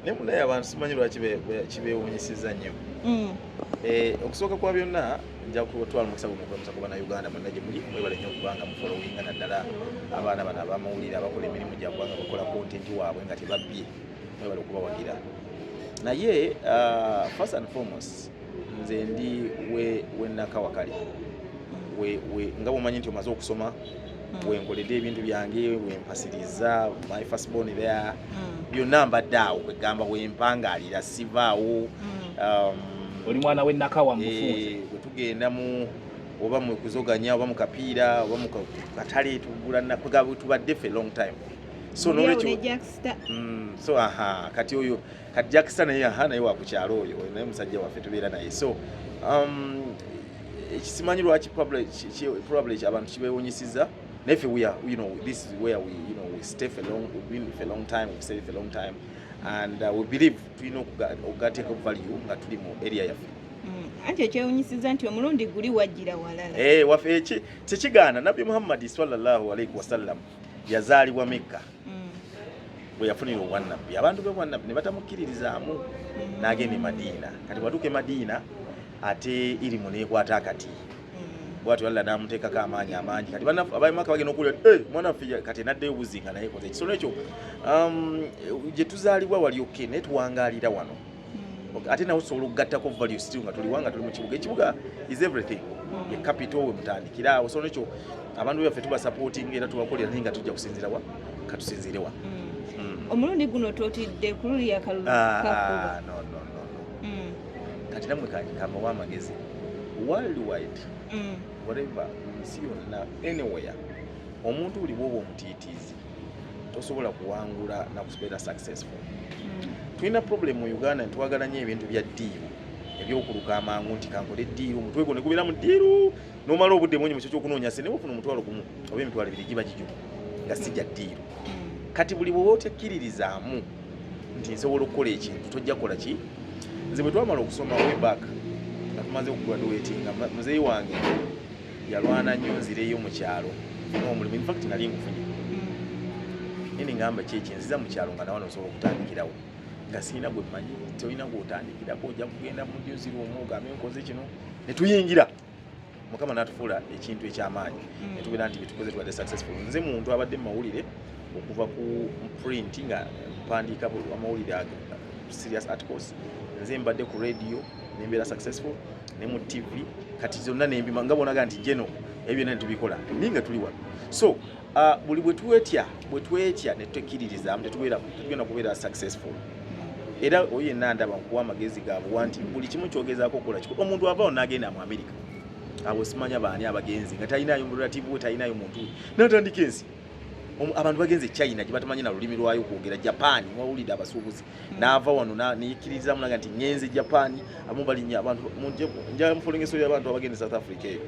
ne munaye abantu simanyi lwaki kibeewuunyisiza nnyo. Okusooka kwa byonna nja kutwala omukisa guno okulamusa ku bannayuganda mwenna gye muli mwebale nnyo okubanga mufolowinga naddala abaana bano abamawulire abakola emirimu gyabwe nga bakola kontenti waabwe nga tebabbye mwebale okubawagira. Naye first and foremost nze ndi we nakawakali nga bwomanyi nti omaze okusoma wenkoledde ebintu byange wempasiriza my first born there byonna mbadde awo kwegamba wempangaalira sivaawo. Oli mwana we nakawa mufunze bwe tugenda oba mu kuzoganya oba mu kapiira oba mu katale tubadde for a long time. So n'olwekyo kati oyo kati Jackson naye wa ku kyalo oyo naye musajja waffe tubeera naye. So ekisimanyi lwaki probably abantu kibeewunyisiza naffe this is where we stay for long, we've been for a long time, we've stayed for a long time, and we believe tulina okugateeka value nga tuli mu area yaffe. Anti ekyewunyisiza nti omulundi guli wajjira walala. Waffe tekigaana Nabbi Muhammad sallallahu alaihi wasallam yazaalibwa Mekka. Bwe yafunira obwannabbi abantu b'obwannabbi ne batamukkiririzaamu n'agenda e Madiina. Kati bwatuuka e Madiina ate irimu neekwata akati. Bwatyo Allah n'amuteekako amaanyi amangi. Kati ab'Emaka bagenda okuwulira mwana waffe kati n'addeyo buzinga naye koze ekisolo ekyo gye tuzaalibwa wali okke naye tuwangaalira wano. Ate nawe osobola okugattako value still nga tuli mu kibuga. Ekibuga is everything. Ye capital we mutandikira awo. So nekyo abantu baffe tuba supporting era tubakolera naye nga tujja kusinzira wa katusinzire wa. Omulundi guno totidde kululya kalulu kakuba. No. Kati namwe kama w'amagezi worldwide whatever nsi yonna anywhere omuntu buli bw'oba omutiitiizi tosobola kuwangula na kubeera successful. Tulina problem mu Uganda ntwagala nnyo ebintu bya ddiiru ebyokuluka amangu nti kankole ddiiru omutwe gwo ne gubeera mu ddiiru n'omala obudde bungi mu kyo ky'okunoonya sente ne bufuna omutwalo gumu oba emitwalo ebiri giba gijjo nga sijja ddiiru. Kati buli bw'oba otekkiririzaamu nti nsobola okukola ekintu tojja kukola ki. Nze bwe twamala okusoma way back nga tumaze okugraduatinga muzeeyi wange yalwana nnyo nzireyo mu kyalo n'omulimu. In fact nali ngufunye nini ngamba kyekinziza mu kyalo nga nawana osobola okutandikirawo nga siina gwe mmanyi tolina gw'otandikirako ojja kugenda mu ddiuziri omu ogambe nkoze kino ne tuyingira. Mukama n'atufuula ekintu eky'amaanyi ne tubeera nti byetukoze tubadde successful. Nze muntu abadde mu mawulire okuva ku print nga mpandiika amawulire serious articles. Nze mbadde ku radio nembeera successful ne mu TV kati zonna nembima nga bonaga nti jeno ebyo byonna tubikola ninga tuli wano. So buli bwe twetya ne tutekkiririzamu tugenda kubeera successful. Era oyo yenna ndaba nkuwa amagezi gaabwe nti buli kimu kyogezaako okukola kiko. Omuntu avaawo n'agenda mu America abo simanya baani abagenzi nga talinayo relative we talinayo muntu n'atandika ensi. Abantu bagenze China gye batamanyi na lulimi lwayo kwogera. Japan wawulidde abasuubuzi n'ava wano neyikkiririzaamu naga nti ngenze Japan abamu balinnya abantu nja mufolingeso y'abantu abagenze South Africa eyo.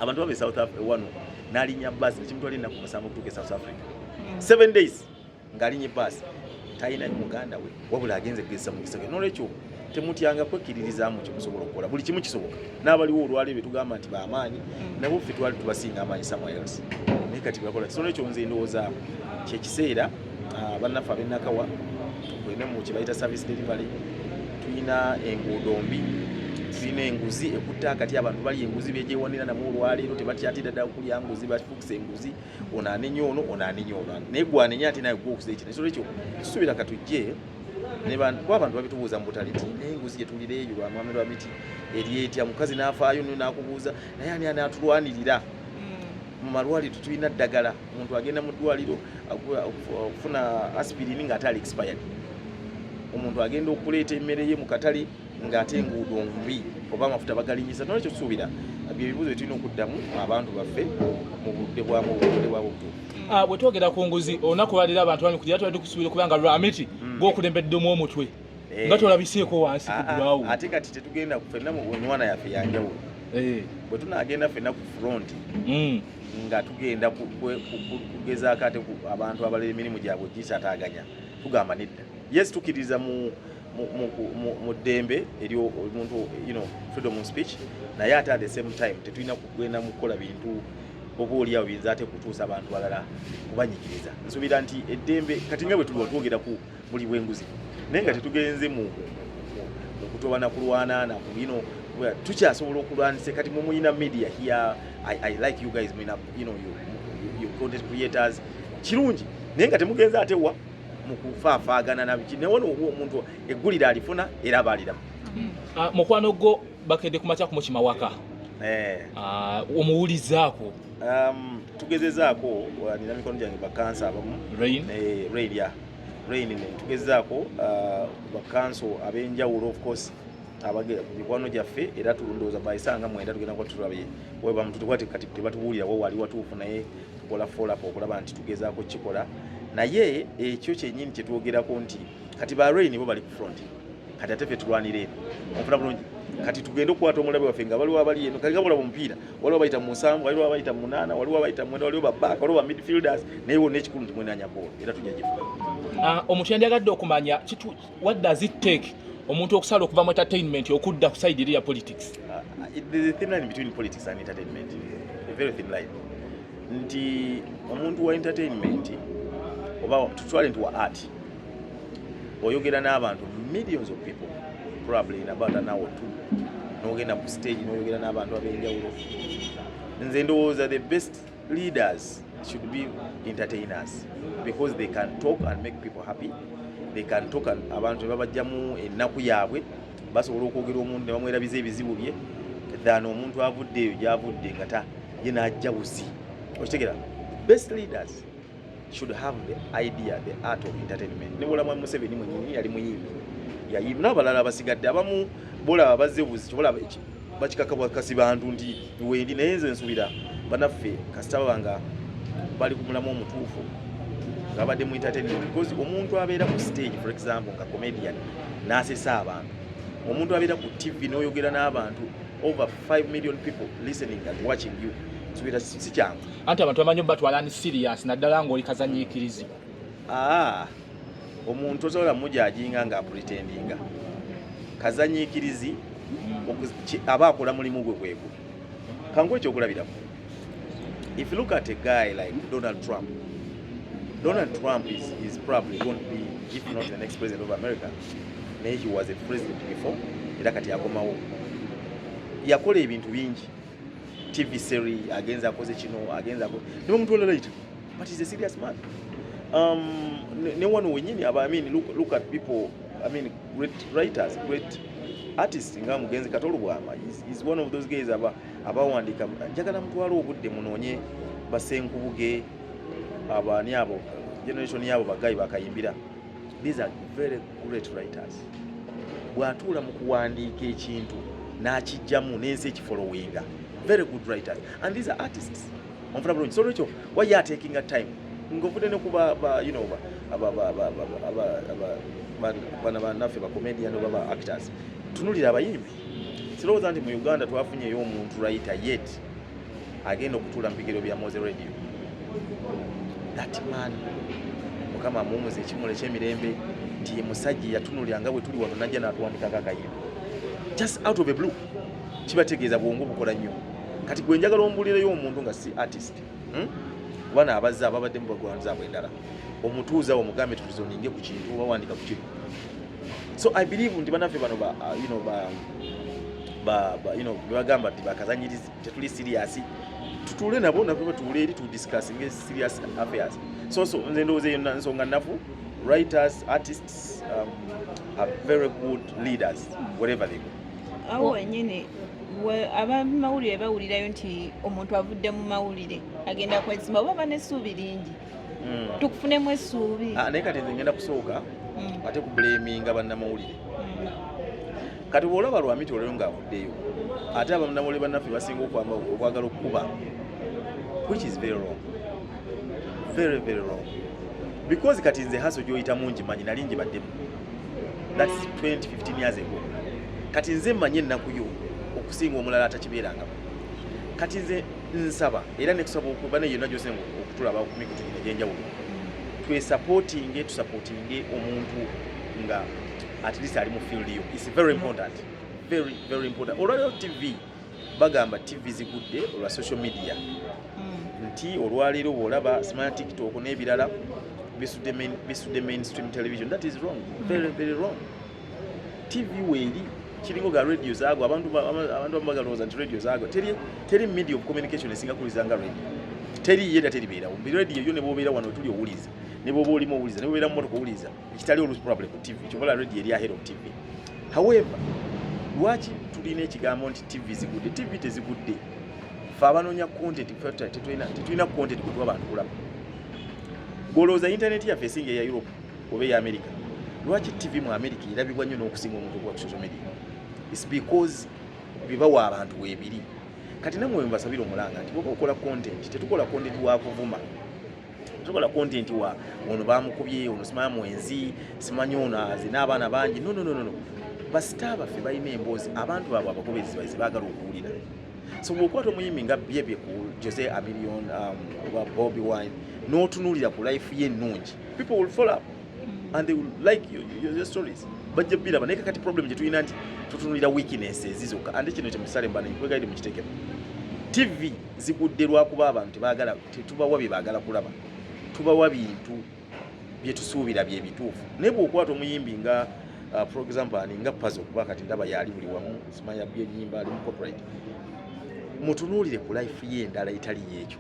Abantu babe South Africa wano n'alinnya basi nekimutwala ennaku musanvu okutuuka e South Africa 7 days ng'alinnya basi talina muganda we wabula agenze kugeza mu kisagara. N'olwekyo temutyanga kwekkiririzaamu kye musobola okukola. Buli kimu kisoboka. N'abaliwo olwaleero tugamba nti b'amaanyi nabo ffe twali tubasinga amaanyi somewhere else. Naye kati bakola so nekyo nze ndowooza kyekiseera bannaffe ab'Enakawa tulina mu kye bayita service delivery. Tulina enguudo mbi, tulina enguzi ekutta akati abantu bali enguzi byejewanira namwe olwaleero tebatyatira ddala okulya nguzi bafukisa enguzi ono anenya ono naye gwanenya ate naye gwokuza ekino. So nekyo tusuubira katujje kuba abantu babitubuuza mu butale ti naye enguzi gye tulira eyo lwa mwami lwa miti eri etya mukazi n'afaayo n'akubuuza naye ani anaatulwanirira. Mu malwaliro tulina ddagala omuntu agenda mu ddwaliro okufuna aspirini ng'ate ali expired. Omuntu agenda okuleeta emmere ye mu katale ng'ate enguudo mbi oba amafuta bagalinyisa. Nolwekyo tusuubira bye bibuuzo bye tulina okuddamu abantu baffe mu budde bwabwe obutuufu. Bwe twogera ku nguzi olunaku lwaliro abantu bali kugira tubadde tukusuubira kubanga lwamiti gw'okulembeddemu omutwe nga tolabiseeko wansi kugulwawo. Ate kati tetugenda ffenna mu nwana yaffe yanjawulo. Bwe tunaagenda ffenna ku front nga tugenda kugezaako ate abantu abalera emirimu gyabwe gikyataaganya tugamba nedda. Yes tukkiririza mu ddembe eri omuntu freedom of speech naye ate at the same time tetulina kugenda mu kukola bintu oba oliawo biyinza ate kutuusa abantu balala kubanyikiriza. Nsuubira nti eddembe kati nga bwe tuli twogera ku buli bw'enguzi naye nga tetugenze mu kutobana kulwana na kubino tukyasobola okulwanisa kati mumuyina media here. I like you guys, you know, you content creators kirungi naye nga temugenza ate wa mukufaafagana na biki newono omuntu eggulira alifuna era abaliramu. Mukwano gwo bakedde kumakya ku mukima waka omuwulizaako tugezezaako nina mikono gyange bakansa abamu Rain tugezezaako bakanso ab'enjawulo of course abagera ku mikwano gyaffe era tulondooza bayisanga mwenda tugenda kuba tutulabye weba mututukwate kati tebatubuulirawo wali watuufu naye tukola follow-up okulaba nti tugezaako kikola naye ekyo kyennyini kyetwogerako nti kati ba Rain bo bali ku front kati ate ffe tulwanira eno onfuna bulungi kati tugende okukwata omulabe waffe nga waliwo abali eno kali kabula omupiira waliwo abayita mu 7 waliwo abayita mu 8 waliwo abayita mu 9 waliwo baback waliwo ba midfielders naye wonna ekikulu nti mwenanya ball era tujja gifuna. Omuntu yandiyagadde okumanya what does it take omuntu okusala okuva mu entertainment okudda ku side ya politics? There's a thin line between politics and entertainment, a very thin line. Nti omuntu wa entertainment oba tutwale nti wa art oyogera n'abantu millions of people probably in about an hour or two n'ogenda ku stage n'oyogera n'abantu ab'enjawulo. Nze ndowooza the best leaders should be entertainers because they can talk and make people happy. They can talk and abantu babajjamu ennaku yaabwe basobola okwogera omuntu ne bamwerabiza ebizibu bye than omuntu avuddeeyo gy'avudde nga ta ye n'ajja buzi. Okitegera best leaders should have the idea, the art of entertainment. Ne bw'olamwa Museveni mwennyini yali muyimbi yayimba n'abalala abasigadde abamu bolaba bazze buzi kibolaba bakikakabwakasi bantu nti wendi naye nze nsubira banaffe kasita babanga bali ku mulamu omutuufu ngabadde mu entertainment because omuntu abeera ku stage for example nga comedian n'asesa abantu omuntu abeera ku TV n'oyogera n'abantu over 5 million people listening and watching you nsubira si kyangu anti abantu bamanyi batwala ni serious naddala ng'oli kazanyiikirizi. Omuntu osobola mujajinga nga pretendinga kazanyiikirizi aba akola mulimu gwe gwegwe kangu ekyo okulabiramu. If you look at a guy like Donald Trump is probably going to be, if not the next president of America, maybe he was a president before, era kati yakomawo. Yakola ebintu bingi. TV series, agenza akoze kino, agenza akoze. Niwe muntu olalaita. But he's a serious man. No one wenyini, I mean, look at people, I mean, great writers, great artists, nga Mugenzi Katolubwama. He's one of those guys abawandika. Njagala mutwala obudde munonye basenkubuge abani abo generation yabo bagayi bakayimbira. These are very great writers. Bwatula mu kuwandiika ekintu n'akijjamu n'ensi ekifollowinga. Very good writers. And these are artists. So Rachel, why you are taking a time? Ngofune no kuba you know banafe ba comedian baba actors. Tunulira abayimbi. Siroza nti mu Uganda twafunye yo omuntu writer yet agenda okutula mpigiro bya Moze Radio. That man mukama mumuze ekimule ky'emirembe nti musajja yatunulira nga bwe tuli wano najja n'atuwandika kakayimbi. Just out of a blue. Kibategeeza bwongo bukola nnyo. Kati gwe njagala ombulireyo omuntu nga si artist. Bwana abazza ababadde mu bagwanza bwendala. Omutuuza omugambe tulizoninge ku kintu bawandika ku kintu. So I believe nti banafe bano bagamba nti bakazanyirizi tetuli serious. Tutule nabo nabo batule eri to discuss serious affairs. So nze ndowooza eyo nsonga nnafu. Writers, artists are very good leaders wherever they go. Awo wenyine abamawulire bawulirayo nti omuntu avudde mu mawulire agenda kwezima oba n'essuubi lingi tukufunemu essuubi. Naye kati nze ngenda kusooka ate ku blaminga bannamawulire. Kati bw'olaba Lwamiti olero ng'avuddeyo ate abannamawulire bannaffe basinga okwagala okukuba, which is very wrong, very very wrong, because kati nze haso gy'oyitamu ngimanyi nali ngibaddemu. That's 20-15 years ago. Kati nze mmanyi ennaku yo okusinga omulala atakibeeranga. Kati nze nsaba era ne kusaba okuba ne yonna gy'osenga okutulaba ku mikutu gino egy'enjawulo supportinge omuntu nga at least ali mu field yo. It's very important, very very important. Olwaliro TV bagamba TV zigudde olwa social media nti olwaliro bw'olaba smart TikTok n'ebirala bisudde mainstream television. That is wrong, very very wrong. TV weeri kiringo ga radio zaago abantu bagalooza nti radio zaago teri media of communication esinga kulizanga radio. Teri yeda teri beera mu radio yo ne bobeera wano tuli owuliza ne boba olimu owuliza ne bobeera mu motoka owuliza ekitali olu problem ku TV kyobola radio eri ahead of TV. However, lwaki tulina ekigambo nti TV zigudde? TV tezigudde. Fe abanoonya content tetulina content kwe tuwa abantu kulaba. Golooza internet yaffe esinga eya Europe oba eya America. Lwaki TV mu America erabibwa nnyo n'okusinga omuntu ku social media? It's because bibawa abantu weebiri. Kati namwe mbasabira omulanga nti bwoba okola content tetukola content wa kuvuma. Tukola content wa ono bamukubye ono simanya mwenzi simanyi ono azina abaana bangi. No. Basita baffe balina emboozi abantu baabwe abagobezi bayizi baagala okuwulira. So bw'okwata omuyimbi nga byebye ku Jose Amilion oba Bobby Wine n'otunuulira ku life ye ennungi, people will follow up and they will like your stories. Bajja biraba naye kakati problem gye tulina nti tutunuulira weaknesses zizokka ate kino kyemusale mbana nkwegaire mukitekemu. TV zigudde lwakuba abantu tebaagala tetubawa bye baagala kulaba, tubawa bintu bye tusuubira bye bituufu. Naye bw'okwata omuyimbi nga for example nga Puzzle kuba kati ndaba yali buli wamu simanya bye nyimba ali mu corporate, mutunuulire ku life ye endala etali yeekyo.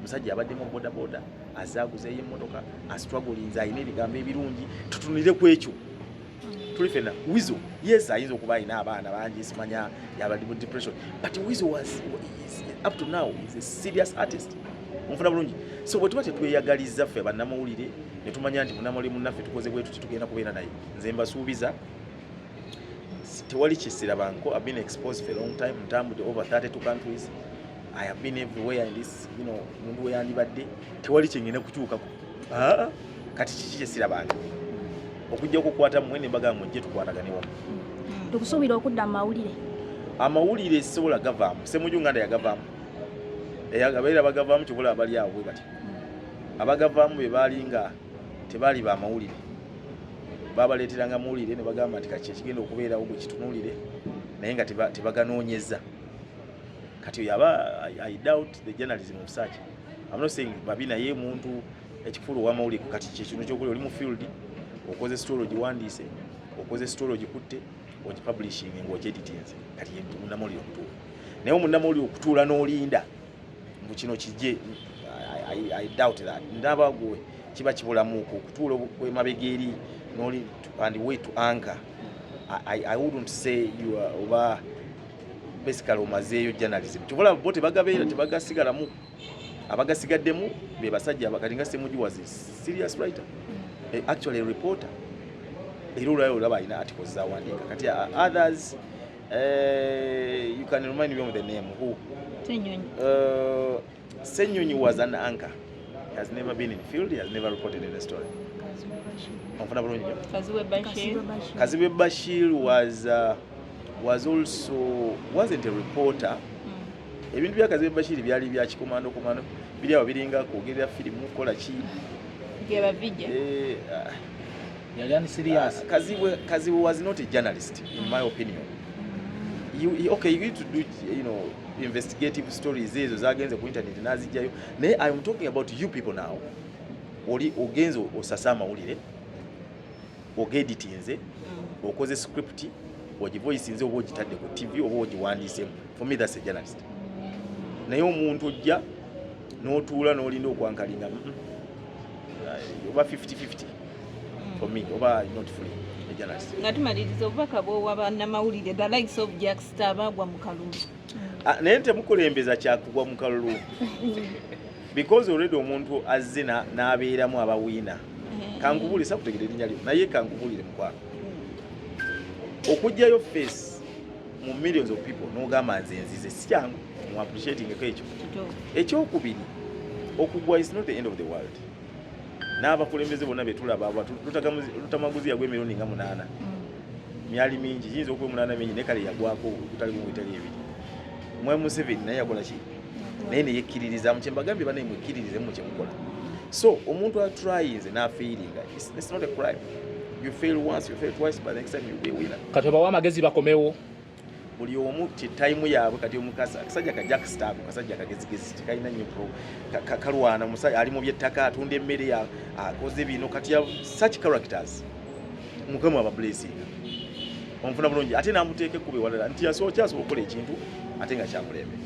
Musajja abadde mu bodaboda azaaguzeeyo emmotoka astrugglinze ayina ebigambo ebirungi, tutunulire ku ekyo. Tuli fena Wizo, yes, ayinza okuba ayina abaana bangi simanya yabadde mu depression, but Wizo was up to now is a serious artist. Mufuna bulungi. So bwe tuba tetweyagaliza ffe bannamawulire ne tumanya nti munnamawulire munnaffe tukoze bwe tuti tugenda kubeera naye, nze mbasuubiza tewali kisira banko. I've been exposed for a long time, ntambudde over 32 countries. I have been everywhere in this, mundu we yandibadde tewali kyengenda kukyukako. Kati kiki kisira banko okujja okukwata mmwe ne mbaga mujje tukwatagane wamu. Tukusuubira okudda mu mawulire. Amawulire sobola gavaamu, Ssemujju Nganda yagavaamu. Abaira bagavaamu kibula abali awo bwe bati. Abagavaamu be baali nga tebaali ba mawulire. Babaleeteranga mawulire ne bagamba nti kaki ekigenda okubeerawo gwe kitunuulire naye nga tebaganoonyeza. Kati yaba I doubt the journalism of such. I'm not saying babi naye muntu ekifulu wa mawulire kati kino kyokola oli mu field okoze story ogiwandiise okoze story ogikutte ogipublishing ng'ogyeditinze kati ye munnamawulire okutuula. Naye omunnamawulire okutuula n'olinda mbu kino kijje, I doubt that. Ndaba gwe kiba kibulamu okutuula kw'emabega eri n'oli and way to anchor. I wouldn't say you are over basically omazeeyo journalism. Kibula bo tebagabeera tebagasigalamu. Abagasigaddemu be basajja abakalinga Ssemujju was a serious writer. Actually a reporter. Era olaba alina articles z'awandiika. Kati others you can remind me of the name who? Ssenyonyi was an anchor. He has never been in field, he has never reported any story. Kaziwe Bashir was also wasn't a reporter. Ebintu bya Kaziwe Bashir byali bya kikomando biri awo biringa kwogerera firimu kola ki geba vijja. Yali serious. Kaziwe was not a journalist in my opinion. You need to do investigative stories ezo zagenze ku internet nazijjayo. Naye I am talking about you people now. Oli ogenzo osasama ulire ogeditinze okoze script ogivoicinze oba ogitadde ku TV oba ogiwandiisemu. For me that's a journalist. Naye omuntu ojja n'otuula n'olinda okwankalinga oba 50-50 for me oba not fully a journalist. Nga tumaliriza obubaka bw'owa bannamawulire the likes of Jack Star bagwa mu kalulu. Naye temukulembeza kyakugwa mu kalulu because already omuntu azze n'abeeramu abawiina. Kankubulire sakutegera erinnya lyo naye kankubulire mukwano okugjayo face mu millions of people n'ogamba nze nzize si kyangu mu appreciating ekyo. Ekyokubiri okugwa is not the end of the world. N'abakulembeze bonna betulaba lutamaguzi yagwa emirioni nga 8 myali mingi kiyinza okuba 8 mingi ne kale yagwako kutali kumwitali ebiri. Mwe Museveni naye yakola ki naye ne yekkiririza mu kyembagambye banaye mwekkiririze mu kyemukola. So omuntu atryinze n'afeeringa it's not a crime. You fail once, you fail twice, but next time you'll be a winner. Kati obawa amagezi bakomewo buli omu time yaabwe kati omukasa akasajja ka Jack Stark akasajja kagezigezi tekalina nnyo kalwana musajja ali mu byettaka atunda emmere akoze bino kati ya such characters mukama aba blessing omufuna bulungi ate namuteeke kube walala nti asobola okukola ekintu ate nga kyamulembe